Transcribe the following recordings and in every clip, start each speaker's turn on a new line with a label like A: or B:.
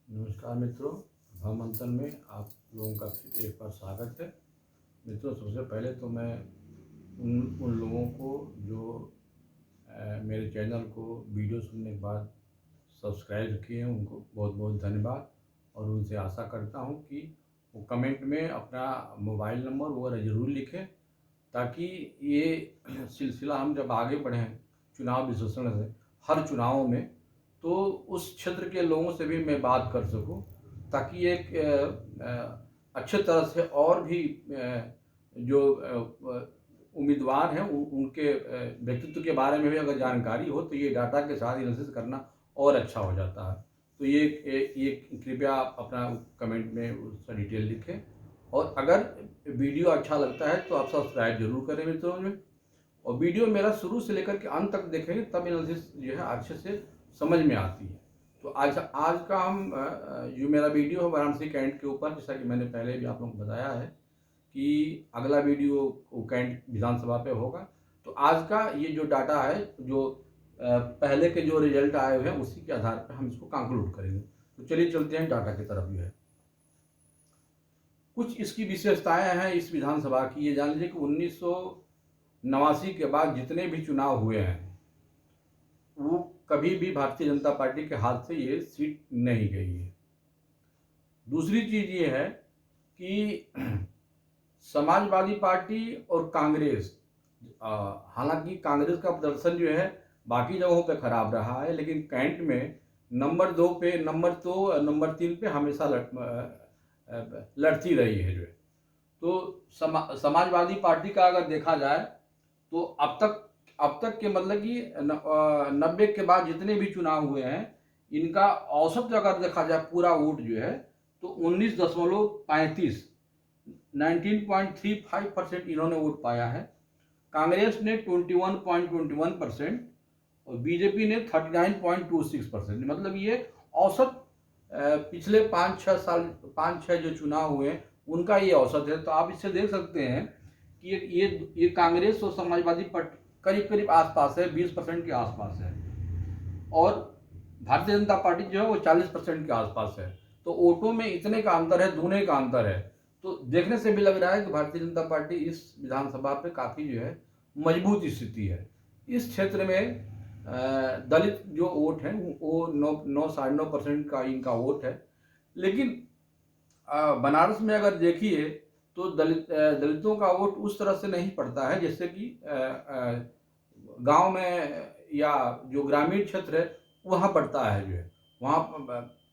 A: नमस्कार मित्रों, भवमंथन में आप लोगों का फिर एक बार स्वागत है। मित्रों, सबसे पहले तो मैं उन लोगों को जो मेरे चैनल को वीडियो सुनने के बाद सब्सक्राइब किए हैं, उनको बहुत बहुत धन्यवाद। और उनसे आशा करता हूं कि वो कमेंट में अपना मोबाइल नंबर वगैरह ज़रूर लिखें, ताकि ये सिलसिला हम जब आगे बढ़ें चुनाव विश्लेषण से हर चुनावों में, तो उस क्षेत्र के लोगों से भी मैं बात कर सकूं, ताकि एक अच्छे तरह से और भी जो उम्मीदवार हैं उनके व्यक्तित्व के बारे में भी अगर जानकारी हो तो ये डाटा के साथ एनालिसिस करना और अच्छा हो जाता है। तो ये कृपया आप अपना कमेंट में उसका डिटेल लिखें, और अगर वीडियो अच्छा लगता है तो आप सब्सक्राइब जरूर करें मित्रों में। और वीडियो मेरा शुरू से लेकर के अंत तक देखेंगे, तब एनालिसिस जो है अच्छे से समझ में आती है। तो आज का हम जो मेरा वीडियो है वाराणसी कैंट के ऊपर, जैसा कि मैंने पहले भी आप लोगों को बताया है कि अगला वीडियो कैंट विधानसभा पे होगा। तो आज का ये जो डाटा है, जो पहले के जो रिजल्ट आए हुए हैं उसी के आधार पर हम इसको कंक्लूड करेंगे। तो चलिए चलते हैं डाटा की तरफ। जो है कुछ इसकी विशेषताएं हैं इस विधानसभा की। ये जान लीजिए कि 1989 के बाद जितने भी चुनाव हुए हैं वो कभी भी भारतीय जनता पार्टी के हाथ से ये सीट नहीं गई है। दूसरी चीज ये है कि समाजवादी पार्टी और कांग्रेस, हालांकि कांग्रेस का प्रदर्शन जो है बाकी जगहों पे खराब रहा है, लेकिन कैंट में नंबर 2 पे, नंबर 3 पे हमेशा लड़ती रही है। जो है तो समाजवादी पार्टी का अगर देखा जाए तो अब तक के मतलब कि 90 के बाद जितने भी चुनाव हुए हैं, इनका औसत अगर देखा जाए पूरा वोट जो है तो 19.35 19.35% इन्होंने वोट पाया है। कांग्रेस ने 21.21% और बीजेपी ने 39.26%। मतलब ये औसत पिछले 5-6 जो चुनाव हुए हैं उनका ये औसत है। तो आप इससे देख सकते हैं कि ये कांग्रेस और समाजवादी पार्टी करीब करीब आसपास है, 20% के आसपास है, और भारतीय जनता पार्टी जो है वो 40% के आसपास है। तो वोटों में इतने का अंतर है, दूने का अंतर है। तो देखने से भी लग रहा है कि भारतीय जनता पार्टी इस विधानसभा पे काफी जो है मजबूत स्थिति है। इस क्षेत्र में दलित जो वोट है वो 9.5% का इनका वोट है। लेकिन बनारस में अगर देखिए तो दलितों का वोट उस तरह से नहीं पड़ता है, जैसे कि गांव में या जो ग्रामीण क्षेत्र है वहाँ पड़ता है। जो है वहाँ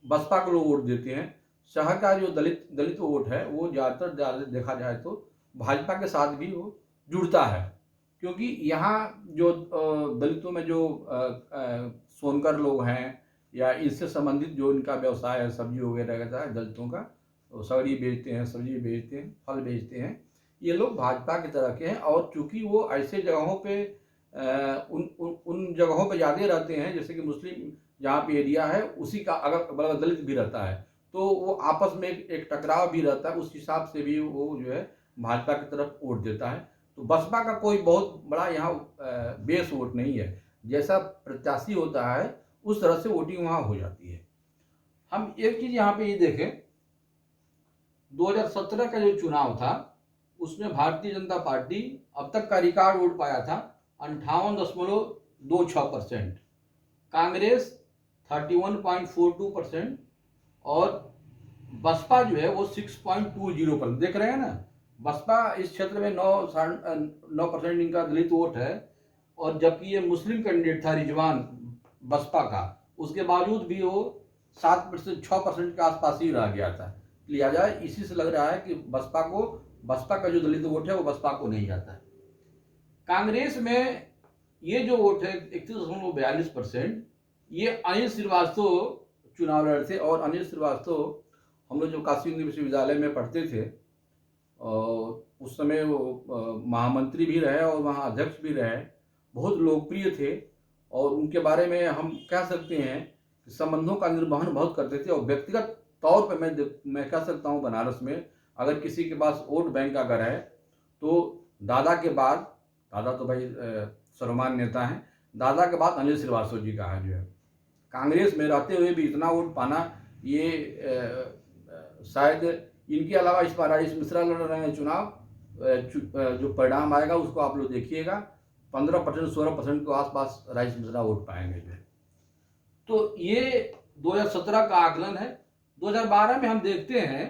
A: बसपा को लोग वोट देते हैं। शहर का जो दलित वोट है वो ज़्यादातर देखा जाए तो भाजपा के साथ भी वो जुड़ता है, क्योंकि यहाँ जो दलितों में जो सोनकर लोग हैं या इससे संबंधित जो इनका व्यवसाय है, सब्जी वगैरह का है दलितों का, तो सब्जी बेचते हैं, सब्जी बेचते हैं, फल बेचते हैं, ये लोग भाजपा की तरह के हैं। और चूंकि वो ऐसे जगहों पे उन जगहों पे ज़्यादा रहते हैं, जैसे कि मुस्लिम जहाँ पे एरिया है उसी का अगर बगल दलित भी रहता है, तो वो आपस में एक टकराव भी रहता है। उस हिसाब से भी वो जो है भाजपा की तरफ वोट देता है। तो बसपा का कोई बहुत बड़ा यहाँ बेस वोट नहीं है। जैसा प्रत्याशी होता है उस तरह से वोटिंग वहाँ हो जाती है। हम एक चीज़ यहाँ पे ये देखें, 2017 का जो चुनाव था उसमें भारतीय जनता पार्टी अब तक का रिकॉर्ड वोट पाया था 58.26%, कांग्रेस 31.42% और बसपा जो है वो 6.20%। देख रहे हैं ना, बसपा इस क्षेत्र में 9% इनका दलित वोट है, और जबकि ये मुस्लिम कैंडिडेट था रिजवान बसपा का, उसके बावजूद भी वो 7% 6% के आसपास ही रह गया था। लिहाजा इसी से लग रहा है कि बसपा का जो दलित वोट है वो बसपा को नहीं जाता है। कांग्रेस में ये जो वोट है 31.42%, ये अनिल श्रीवास्तव चुनाव लड़े थे। और अनिल श्रीवास्तव हम लोग जो काशी हिंदू विश्वविद्यालय में पढ़ते थे, और उस समय वो महामंत्री भी रहे और वहाँ अध्यक्ष भी रहे, बहुत लोकप्रिय थे। और उनके बारे में हम कह सकते हैं कि संबंधों का निर्वहन बहुत करते थे। और व्यक्तिगत तौर पर मैं कह सकता हूँ बनारस में अगर किसी के पास वोट बैंक अगर है तो दादा के बाद, दादा तो भाई सर्वमान्य नेता हैं, दादा के बाद अनिल श्रीवास्तव जी का है। जो है कांग्रेस में रहते हुए भी इतना वोट पाना ये शायद इनके अलावा इस बार राजेश मिश्रा लड़ रहे हैं चुनाव। जो परिणाम आएगा उसको आप लोग देखिएगा, 15% 16% के आसपास राजेश मिश्रा वोट पाएंगे जो है। तो ये 2017 का आकलन है। 2012 में हम देखते हैं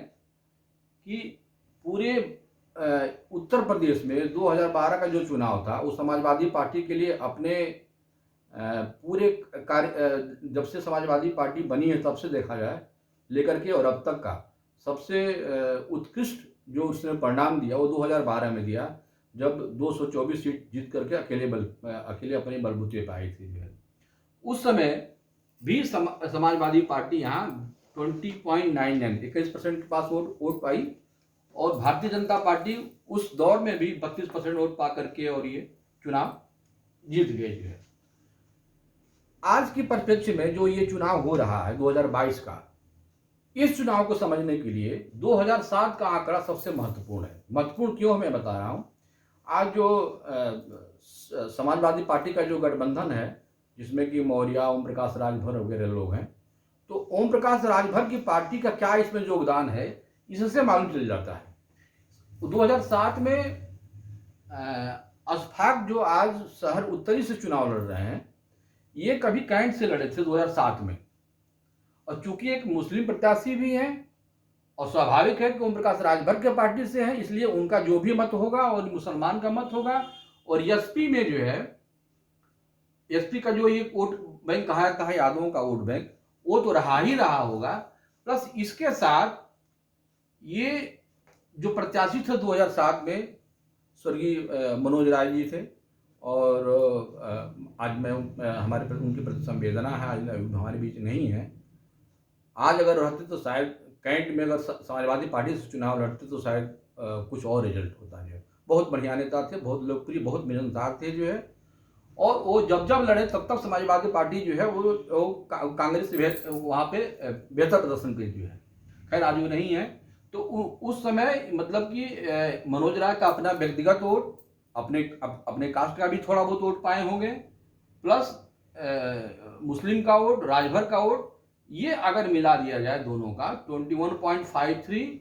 A: कि पूरे उत्तर प्रदेश में 2012 का जो चुनाव था वो समाजवादी पार्टी के लिए अपने पूरे कार्य, जब से समाजवादी पार्टी बनी है तब से देखा जाए लेकर के और अब तक का सबसे उत्कृष्ट जो उसने परिणाम दिया वो 2012 में दिया, जब 224 सीट जीत करके अकेले अपने बलबूते पे आई थी जो है। उस समय भी समाजवादी पार्टी यहाँ 20.99 21% के पास वोट पाई, और भारतीय जनता पार्टी उस दौर में भी 32% वोट पा करके और ये चुनाव जीत गए जो है। आज के परिप्रेक्ष्य में जो ये चुनाव हो रहा है 2022 का, इस चुनाव को समझने के लिए 2007 का आंकड़ा सबसे महत्वपूर्ण है। महत्वपूर्ण क्यों मैं बता रहा हूं। आज जो समाजवादी पार्टी का जो गठबंधन है, जिसमें कि मौर्य, ओम प्रकाश राजभर वगैरह लोग हैं, तो ओम प्रकाश राजभर की पार्टी का क्या इसमें योगदान है, इससे मालूम चल जाता है। 2007 में अशफाक जो आज शहर उत्तरी से चुनाव लड़ रहे हैं, ये कभी कैंट से लड़े थे 2007 में, और चूंकि एक मुस्लिम प्रत्याशी भी हैं और स्वाभाविक है कि ओम प्रकाश राजभर के पार्टी से हैं, इसलिए उनका जो भी मत होगा और मुसलमान का मत होगा। और एसपी में जो है, एसपी का जो ये वोट बैंक कहा जाता है यादवों का वोट बैंक, वो तो रहा ही रहा होगा। प्लस इसके साथ ये जो प्रत्याशी थे 2007 में, स्वर्गीय मनोज राय जी थे, और आज मैं हमारे प्रति उनके प्रति संवेदना है, आज हमारे बीच नहीं है। आज अगर रहते तो शायद कैंट में अगर समाजवादी पार्टी से चुनाव लड़ते तो शायद कुछ और रिजल्ट होता है। बहुत बढ़िया नेता थे, बहुत लोकप्रिय, बहुत मिलनसार थे जो है, और वो जब जब लड़े तब तक समाजवादी पार्टी जो है वो कांग्रेस से वहाँ पे बेहतर प्रदर्शन की जो है। खैर आज वो नहीं है, तो उस समय मतलब कि मनोज राय का अपना व्यक्तिगत वोट, अपने कास्ट का भी थोड़ा बहुत वोट पाए होंगे, प्लस मुस्लिम का वोट, राजभर का वोट, ये अगर मिला दिया जाए दोनों का 21.53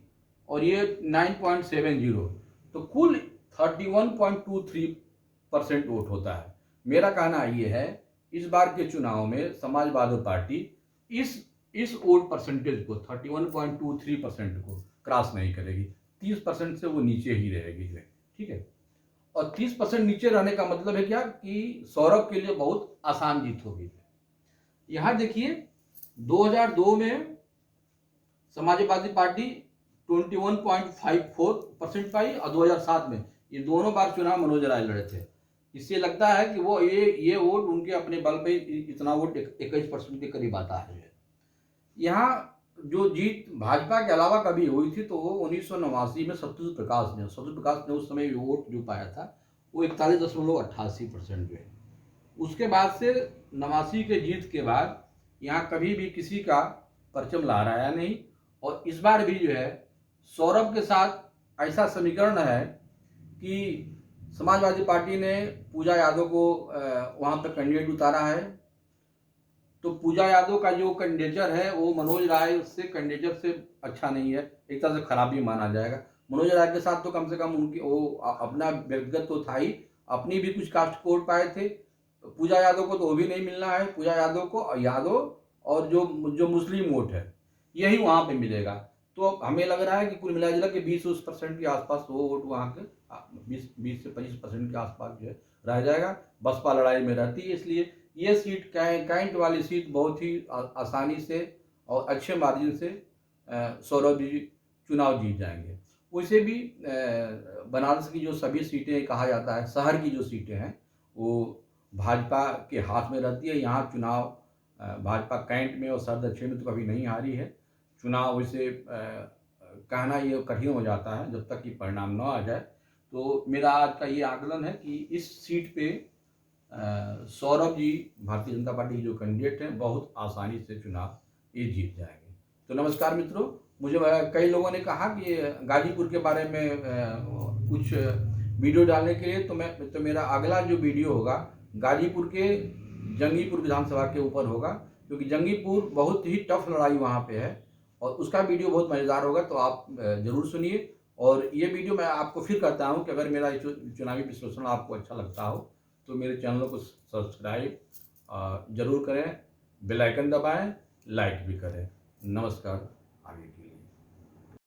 A: और ये 9.70, तो कुल 31.23% वोट होता है। मेरा कहना ये है, इस बार के चुनाव में समाजवादी पार्टी इस वोट परसेंटेज को 31.23% को क्रॉस नहीं करेगी, 30% से वो नीचे ही रहेगी, ठीक है। और 30% नीचे रहने का मतलब है क्या कि सौरभ के लिए बहुत आसान जीत होगी। यहाँ देखिए 2002 में समाजवादी पार्टी 21.54% पाई, और 2007 में, ये दोनों बार चुनाव मनोज राय लड़े थे। इससे लगता है कि वो ये वोट उनके अपने बल पे इतना वोट 21% के करीब आता है। यहाँ जो जीत भाजपा के अलावा कभी हुई थी तो वो 1989 में सत्यव्रत प्रकाश ने उस समय वोट जो पाया था वो 41.88% जो है। उसके बाद से 89 के जीत के बाद यहाँ कभी भी किसी का परचम लहराया नहीं, और इस बार भी जो है सौरभ के साथ ऐसा समीकरण है कि समाजवादी पार्टी ने पूजा यादव को वहाँ पर कैंडिडेट उतारा है, तो पूजा यादव का जो कैंडिडेचर है वो मनोज राय से कैंडिडेचर से अच्छा नहीं है, एक तरह से खराबी माना जाएगा। मनोज राय के साथ तो कम से कम उनकी वो अपना व्यक्तिगत तो था ही, अपनी भी कुछ कास्ट को वोट पाए थे। पूजा यादव को तो वो भी नहीं मिलना है, पूजा यादव को यादव और जो मुस्लिम वोट है यही वहाँ पे मिलेगा। तो हमें लग रहा है कि कुल मिला जुला के 20% के आसपास वो वोट वहाँ के 20 से 25% के आसपास जो है रह जाएगा। बसपा लड़ाई में रहती है, इसलिए ये सीट कैंट वाली सीट बहुत ही आसानी से और अच्छे मार्जिन से सौरभ जी चुनाव जीत जाएंगे। वैसे भी बनारस की जो सभी सीटें कहा जाता है शहर की जो सीटें हैं वो भाजपा के हाथ में रहती है। यहाँ चुनाव भाजपा कैंट में और शहर दक्षिण में तो कभी नहीं हारी है। चुनाव वैसे कहना ये कठिन हो जाता है जब तक कि परिणाम न आ जाए। तो मेरा आज का ये आकलन है कि इस सीट पे सौरभ जी भारतीय जनता पार्टी के जो कैंडिडेट हैं बहुत आसानी से चुनाव ये जीत जाएंगे। तो नमस्कार मित्रों, मुझे कई लोगों ने कहा कि गाजीपुर के बारे में कुछ वीडियो डालने के लिए, तो मेरा अगला जो वीडियो होगा गाजीपुर के जंगीपुर विधानसभा के ऊपर होगा, क्योंकि जंगीपुर बहुत ही टफ लड़ाई वहाँ पे है। और उसका वीडियो बहुत मज़ेदार होगा, तो आप ज़रूर सुनिए। और ये वीडियो मैं आपको फिर कहता हूँ कि अगर मेरा चुनावी विश्लेषण आपको अच्छा लगता हो तो मेरे चैनल को सब्सक्राइब ज़रूर करें, बेल आइकन दबाएं, लाइक भी करें। नमस्कार, आगे की